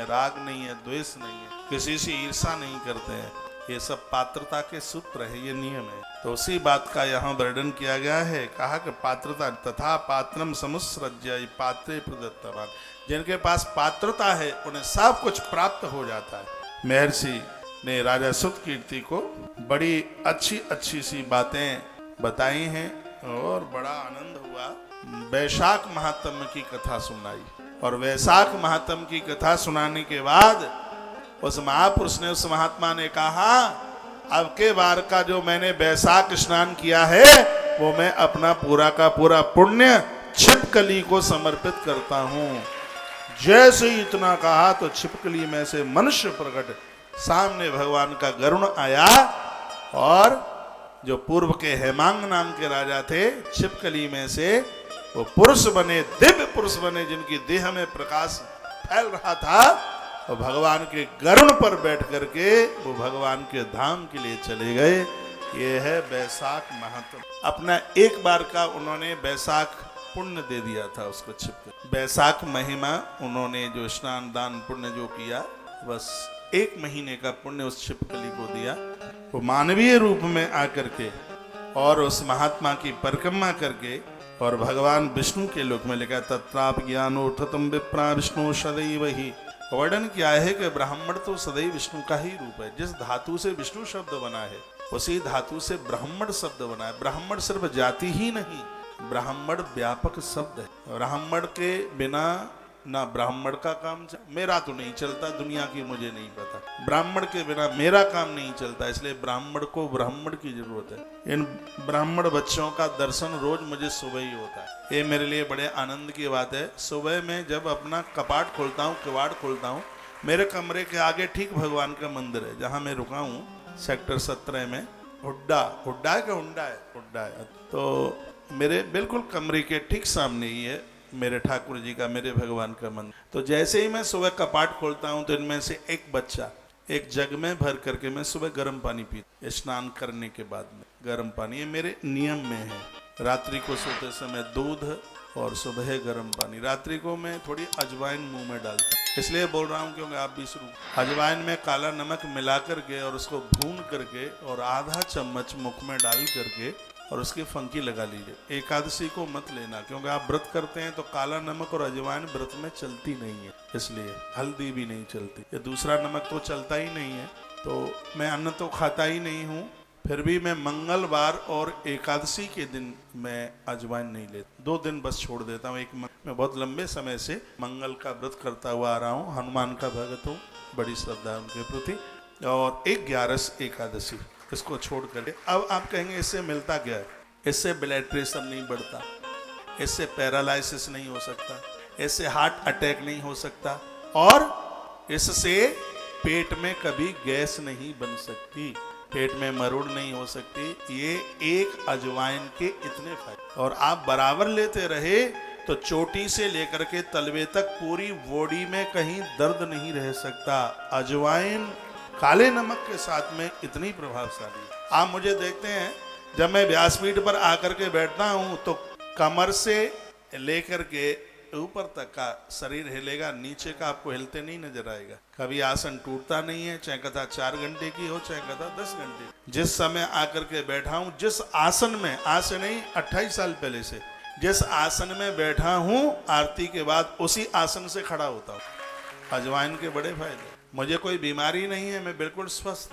है, राग नहीं है, द्वेष नहीं है, किसी से ईर्षा नहीं करते हैं। ये सब पात्रता के सूत्र है, ये नियम है। तो उसी बात का यहाँ वर्णन किया गया है। कहा कि पात्रता तथा पात्रम समुत्सृज्य पात्रे प्रदत्तवान, जिनके पास पात्रता है उन्हें सब कुछ प्राप्त हो जाता है। महर्षि ने राजा सुतकीर्ति को बड़ी अच्छी अच्छी सी बातें बताई हैं और बड़ा आनंद हुआ। वैशाख महात्म्य की कथा सुनाई और वैशाख महात्म्य की कथा सुनाने के बाद उस महापुरुष ने, उस महात्मा ने कहा, अब के बार का जो मैंने वैशाख स्नान किया है वो मैं अपना पूरा का पूरा पुण्य छिपकली को समर्पित करता हूं। जैसे ही इतना कहा तो छिपकली में से मनुष्य प्रकट, सामने भगवान का गरुड़ आया और जो पूर्व के हेमांग नाम के राजा थे, छिपकली में से वो पुरुष बने, दिव्य पुरुष बने, जिनकी देह में प्रकाश फैल रहा था। और भगवान के गरुड़ पर बैठ करके वो भगवान के धाम के लिए चले गए। ये है वैशाख महात्म्य। अपना एक बार का उन्होंने वैशाख पुण्य दे दिया था उसको छिपकली। वैशाख महिमा उन्होंने जो स्नान दान पुण्य जो किया, बस 1 महीने का पुण्य उस छिपकली को दिया। वो मानवीय रूप में आकर के और उस महात्मा की परिक्रमा करके और भगवान विष्णु के लोक में लिखा तत्राप ज्ञानोत्थतम विप्रा विष्णु सदैव ही। वर्णन किया है कि ब्राह्मण तो सदैव विष्णु का ही रूप है। जिस धातु से विष्णु शब्द बना है उसी धातु से ब्राह्मण शब्द बना है। ब्राह्मण सिर्फ जाति ही नहीं, ब्राह्मण व्यापक शब्द है। ब्राह्मण के बिना ना ब्राह्मण का काम मेरा तो नहीं चलता, दुनिया की मुझे नहीं पता। ब्राह्मण के बिना मेरा काम नहीं चलता, इसलिए ब्राह्मण को ब्राह्मण की जरूरत है। इन ब्राह्मण बच्चों का दर्शन रोज मुझे सुबह ही होता है। ये मेरे लिए बड़े आनंद की बात है। सुबह में जब अपना कपाट खोलता हूँ, किवाड़ खोलता हूँ, मेरे कमरे के आगे ठीक भगवान का मंदिर है जहाँ मैं रुका हूँ, सेक्टर 17 में। हुड्डा है कि हुड्डा है। तो मेरे बिल्कुल कमरे के ठीक सामने ही है मेरे ठाकुर जी का, मेरे भगवान का मंदिर। तो जैसे ही मैं सुबह कपाट खोलता हूँ तो इनमें से एक बच्चा एक जग में भर करके, मैं सुबह गर्म पानी पीता, स्नान करने के बाद में गर्म पानी, ये मेरे नियम में है। रात्रि को सोते समय दूध और सुबह गर्म पानी। रात्रि को मैं थोड़ी अजवाइन मुंह में डालता हूँ, इसलिए बोल रहा हूँ क्योंकि आप भी शुरू। अजवाइन में काला नमक मिला करके और उसको भून करके और आधा चम्मच मुख में डाल करके और उसकी फंकी लगा लीजिए। एकादशी को मत लेना क्योंकि आप व्रत करते हैं तो काला नमक और अजवाइन व्रत में चलती नहीं है, इसलिए हल्दी भी नहीं चलती, ये दूसरा नमक तो चलता ही नहीं है। तो मैं अन्न तो खाता ही नहीं हूँ, फिर भी मैं मंगलवार और एकादशी के दिन मैं अजवाइन नहीं लेता। 2 दिन बस छोड़ देता हूँ। मैं बहुत लंबे समय से मंगल का व्रत करता हुआ आ रहा हूँ, हनुमान का भगत हूँ, बड़ी श्रद्धा उनके प्रति। और एक 11 एकादशी इसको छोड़ कर। अब आप कहेंगे इससे मिलता क्या है? इससे ब्लड प्रेशर नहीं बढ़ता, इससे पैरालिसिस नहीं हो सकता, इससे हार्ट अटैक नहीं हो सकता और इससे पेट में कभी गैस नहीं बन सकती, पेट में मरोड़ नहीं हो सकती। ये एक अजवाइन के इतने फायदे। और आप बराबर लेते रहे तो चोटी से लेकर के तलवे तक पूरी बॉडी में कहीं दर्द नहीं रह सकता। अजवाइन काले नमक के साथ में इतनी प्रभावशाली। आप मुझे देखते हैं जब मैं व्यासपीठ पर आकर के बैठता हूं तो कमर से लेकर के ऊपर तक का शरीर हिलेगा, नीचे का आपको हिलते नहीं नजर आएगा। कभी आसन टूटता नहीं है, चाहे कथा 4 घंटे की हो, चाहे कथा 10 घंटे। जिस समय आकर के बैठा हूं, जिस आसन में, आज से नहीं 28 साल पहले से जिस आसन में बैठा हूं, आरती के बाद उसी आसन से खड़ा होता हूं। अजवाइन के बड़े फायदे। मुझे कोई बीमारी नहीं है, मैं बिल्कुल स्वस्थ हूँ।